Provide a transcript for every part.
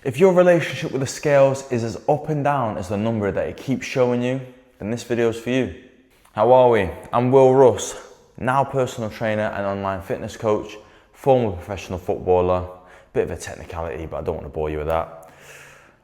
If your relationship with the scales is as up and down as the number that it keeps showing you, then this video is for you. How are we? I'm Will Russ, now personal trainer and online fitness coach, former professional footballer, bit of a technicality, but I don't want to bore you with that.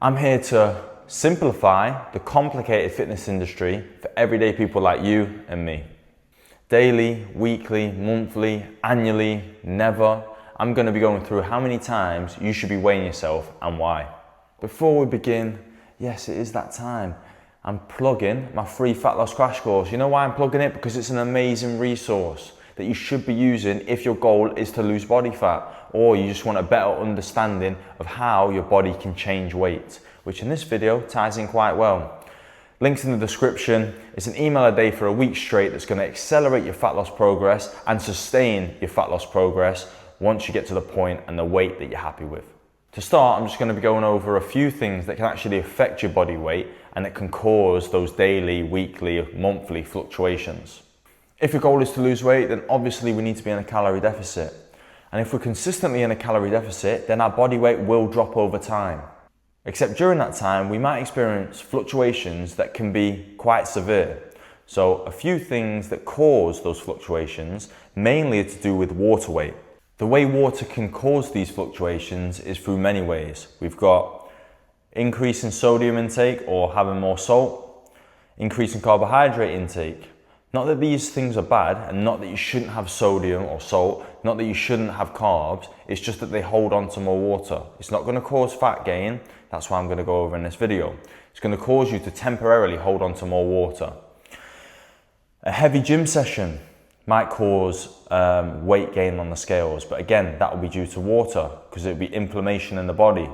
I'm here to simplify the complicated fitness industry for everyday people like you and me. Daily, weekly, monthly, annually, never. I'm going to be going through how many times you should be weighing yourself and why. Before we begin, yes, it is that time. I'm plugging my free fat loss crash course. You know why I'm plugging it? Because it's an amazing resource that you should be using if your goal is to lose body fat, or you just want a better understanding of how your body can change weight, which in this video ties in quite well. Links in the description. It's an email a day for a week straight that's going to accelerate your fat loss progress and sustain your fat loss progress once you get to the point and the weight that you're happy with. To start, I'm just going to be going over a few things that can actually affect your body weight and that can cause those daily, weekly, monthly fluctuations. If your goal is to lose weight, then obviously we need to be in a calorie deficit. And if we're consistently in a calorie deficit, then our body weight will drop over time. Except during that time, we might experience fluctuations that can be quite severe. So a few things that cause those fluctuations, mainly to do with water weight. The way water can cause these fluctuations is through many ways. We've got increase in sodium intake or having more salt, increase in carbohydrate intake. Not that these things are bad and not that you shouldn't have sodium or salt, not that you shouldn't have carbs, it's just that they hold on to more water. It's not going to cause fat gain, that's why I'm going to go over in this video. It's going to cause you to temporarily hold on to more water. A heavy gym session might cause weight gain on the scales, but again, that will be due to water because it will be inflammation in the body.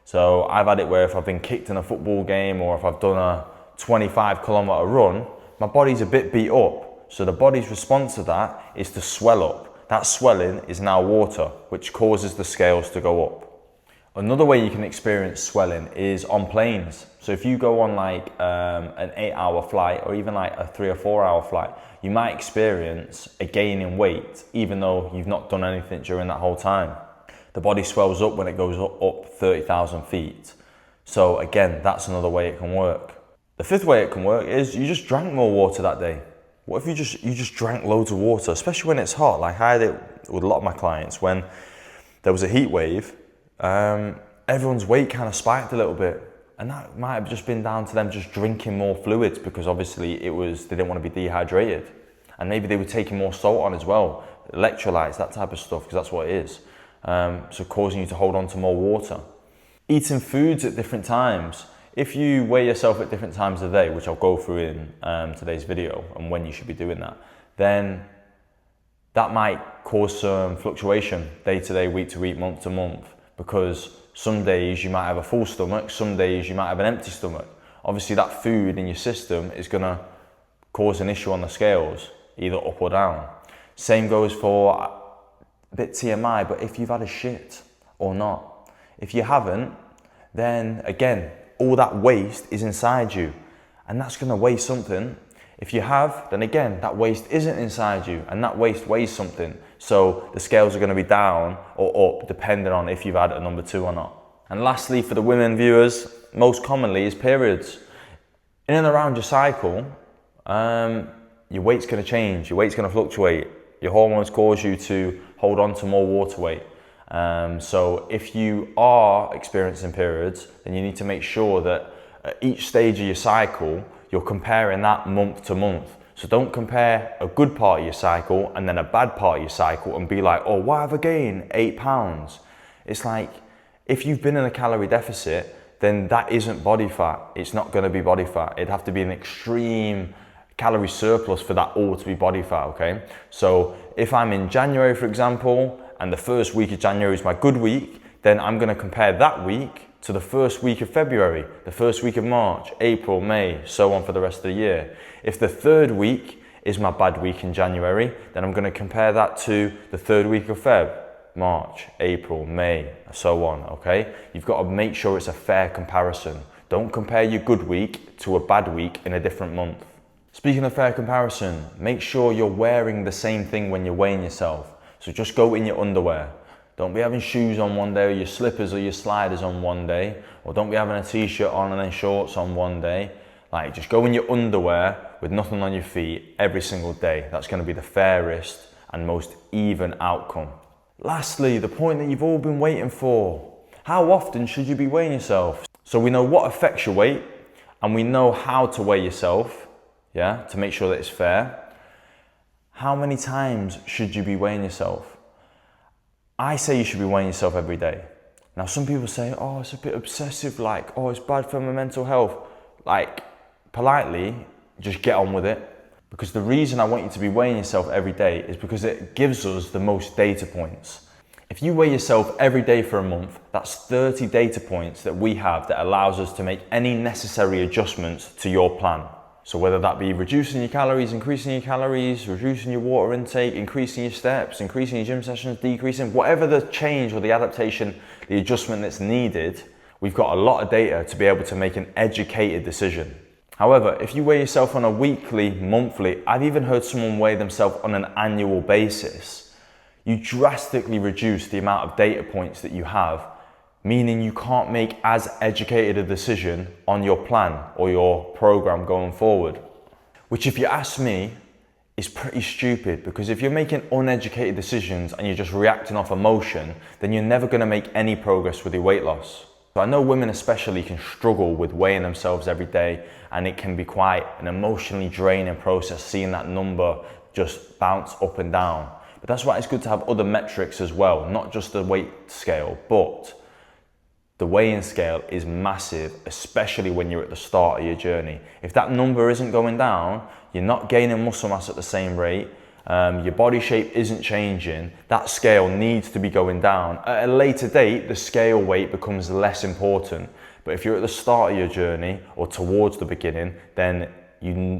So I've had it where if I've been kicked in a football game or if I've done a 25-kilometer run, my body's a bit beat up. So the body's response to that is to swell up. That swelling is now water, which causes the scales to go up. Another way you can experience swelling is on planes. So if you go on like an 8-hour flight or even like a 3 or 4 hour flight, you might experience a gain in weight even though you've not done anything during that whole time. The body swells up when it goes up 30,000 feet. So again, that's another way it can work. The fifth way it can work is you just drank more water that day. What if you just drank loads of water, especially when it's hot? Like I had it with a lot of my clients when there was a heat wave. Everyone's weight kind of spiked a little bit, and that might have just been down to them just drinking more fluids because obviously they didn't want to be dehydrated, and maybe they were taking more salt on as well, electrolytes, that type of stuff, because that's what it is. So causing you to hold on to more water. Eating foods at different times. If you weigh yourself at different times of the day, which I'll go through in today's video and when you should be doing that, then that might cause some fluctuation day to day, week to week, month to month. Because some days you might have a full stomach, some days you might have an empty stomach. Obviously that food in your system is going to cause an issue on the scales, either up or down. Same goes for a bit TMI, but if you've had a shit or not. If you haven't, then again, all that waste is inside you and that's going to weigh something. If you have, then again, that waste isn't inside you and that waste weighs something. So the scales are going to be down or up depending on if you've had a number 2 or not. And lastly, for the women viewers, most commonly is periods. In and around your cycle, your weight's going to change, your weight's going to fluctuate. Your hormones cause you to hold on to more water weight. So if you are experiencing periods, then you need to make sure that at each stage of your cycle, you're comparing that month to month. So don't compare a good part of your cycle and then a bad part of your cycle and be like, oh, why have I gained 8 pounds? It's like, if you've been in a calorie deficit, then that isn't body fat. It's not going to be body fat. It'd have to be an extreme calorie surplus for that all to be body fat, okay? So if I'm in January, for example, and the first week of January is my good week, then I'm going to compare that week to the first week of February, the first week of March, April, May, so on for the rest of the year. If the third week is my bad week in January, then I'm going to compare that to the third week of Feb, March, April, May, so on, okay? You've got to make sure it's a fair comparison. Don't compare your good week to a bad week in a different month. Speaking of fair comparison, make sure you're wearing the same thing when you're weighing yourself. So just go in your underwear. Don't be having shoes on one day, or your slippers or your sliders on one day, or don't be having a t-shirt on and then shorts on one day. Like, just go in your underwear with nothing on your feet every single day. That's going to be the fairest and most even outcome. Lastly, the point that you've all been waiting for. How often should you be weighing yourself? So we know what affects your weight, and we know how to weigh yourself, yeah, to make sure that it's fair. How many times should you be weighing yourself? I say you should be weighing yourself every day. Now, some people say, oh, it's a bit obsessive, like, oh, it's bad for my mental health. Like, politely, just get on with it. Because the reason I want you to be weighing yourself every day is because it gives us the most data points. If you weigh yourself every day for a month, that's 30 data points that we have that allows us to make any necessary adjustments to your plan. So whether that be reducing your calories, increasing your calories, reducing your water intake, increasing your steps, increasing your gym sessions, decreasing, whatever the change or the adaptation, the adjustment that's needed, we've got a lot of data to be able to make an educated decision. However, if you weigh yourself on a weekly, monthly, I've even heard someone weigh themselves on an annual basis, you drastically reduce the amount of data points that you have, meaning you can't make as educated a decision on your plan or your program going forward. Which, if you ask me, is pretty stupid, because if you're making uneducated decisions and you're just reacting off emotion, then you're never going to make any progress with your weight loss. So I know women especially can struggle with weighing themselves every day, and it can be quite an emotionally draining process seeing that number just bounce up and down. But that's why it's good to have other metrics as well, not just the weight scale, but the weighing scale is massive, especially when you're at the start of your journey. If that number isn't going down, you're not gaining muscle mass at the same rate, your body shape isn't changing, that scale needs to be going down. At a later date, the scale weight becomes less important. But if you're at the start of your journey or towards the beginning, then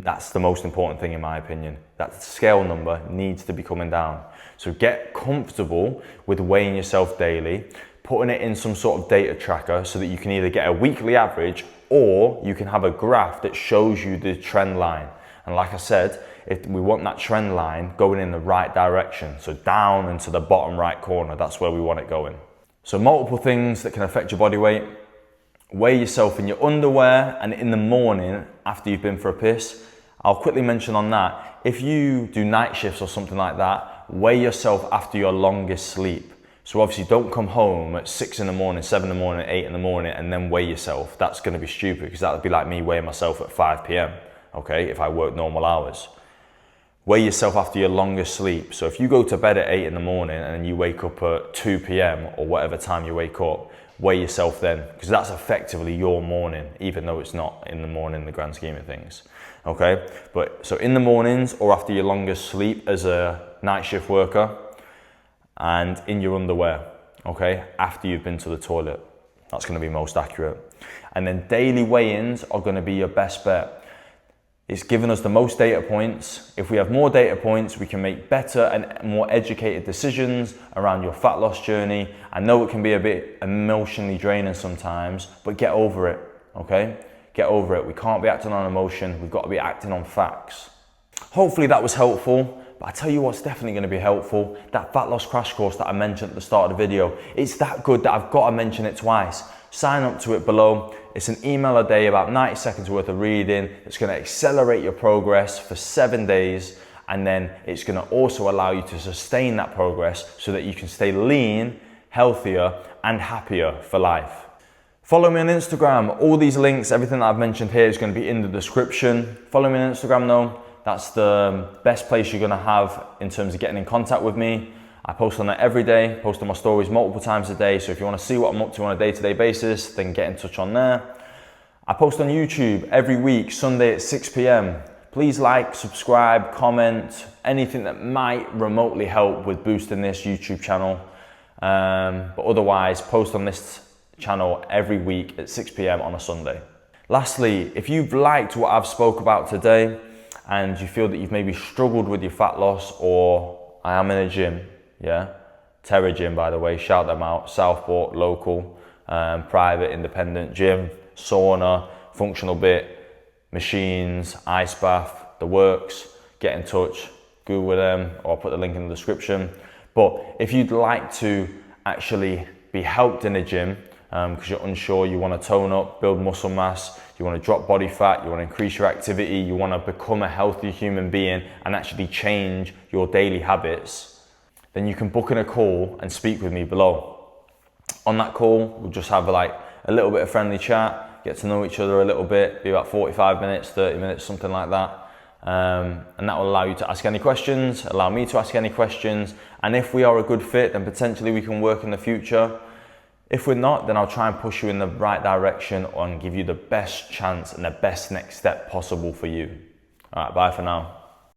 that's the most important thing in my opinion. That scale number needs to be coming down. So get comfortable with weighing yourself daily, putting it in some sort of data tracker so that you can either get a weekly average or you can have a graph that shows you the trend line. And like I said, if we want that trend line going in the right direction, so down into the bottom right corner, that's where we want it going. So multiple things that can affect your body weight. Weigh yourself in your underwear and in the morning after you've been for a piss. I'll quickly mention on that, if you do night shifts or something like that, weigh yourself after your longest sleep. So obviously don't come home at 6 in the morning, 7 in the morning, 8 in the morning and then weigh yourself. That's going to be stupid, because that would be like me weighing myself at 5 p.m, okay, if I work normal hours. Weigh yourself after your longest sleep. So if you go to bed at 8 in the morning and you wake up at 2 p.m. or whatever time you wake up, weigh yourself then, because that's effectively your morning, even though it's not in the morning in the grand scheme of things. Okay, but so in the mornings or after your longest sleep as a night shift worker, and in your underwear, okay, after you've been to the toilet. That's going to be most accurate. And then daily weigh-ins are going to be your best bet. It's given us the most data points. If we have more data points, we can make better and more educated decisions around your fat loss journey. I know it can be a bit emotionally draining sometimes, but get over it, okay? Get over it. We can't be acting on emotion. We've got to be acting on facts. Hopefully that was helpful. But I tell you what's definitely going to be helpful, that fat loss crash course that I mentioned at the start of the video. It's that good that I've got to mention it twice. Sign up to it below. It's an email a day, about 90 seconds worth of reading. It's going to accelerate your progress for 7 days. And then it's going to also allow you to sustain that progress so that you can stay lean, healthier, and happier for life. Follow me on Instagram. All these links, everything that I've mentioned here is going to be in the description. Follow me on Instagram though. That's the best place you're gonna have in terms of getting in contact with me. I post on there every day, post on my stories multiple times a day. So if you wanna see what I'm up to on a day-to-day basis, then get in touch on there. I post on YouTube every week, Sunday at 6 p.m. Please like, subscribe, comment, anything that might remotely help with boosting this YouTube channel. But otherwise, post on this channel every week at 6 p.m. on a Sunday. Lastly, if you've liked what I've spoke about today, and you feel that you've maybe struggled with your fat loss, or I am in a gym, yeah, Terra Gym by the way, shout them out, Southport, local, private, independent gym, sauna, functional bit, machines, ice bath, the works, get in touch, Google them, or I'll put the link in the description. But if you'd like to actually be helped in the gym because you're unsure, you want to tone up, build muscle mass, you want to drop body fat, you want to increase your activity, you want to become a healthy human being and actually change your daily habits, then you can book in a call and speak with me below. On that call, we'll just have like a little bit of friendly chat, get to know each other a little bit, be about 45 minutes, 30 minutes, something like that. And that will allow you to ask any questions, allow me to ask any questions. And if we are a good fit, then potentially we can work in the future. If we're not, then I'll try and push you in the right direction and give you the best chance and the best next step possible for you. All right, bye for now.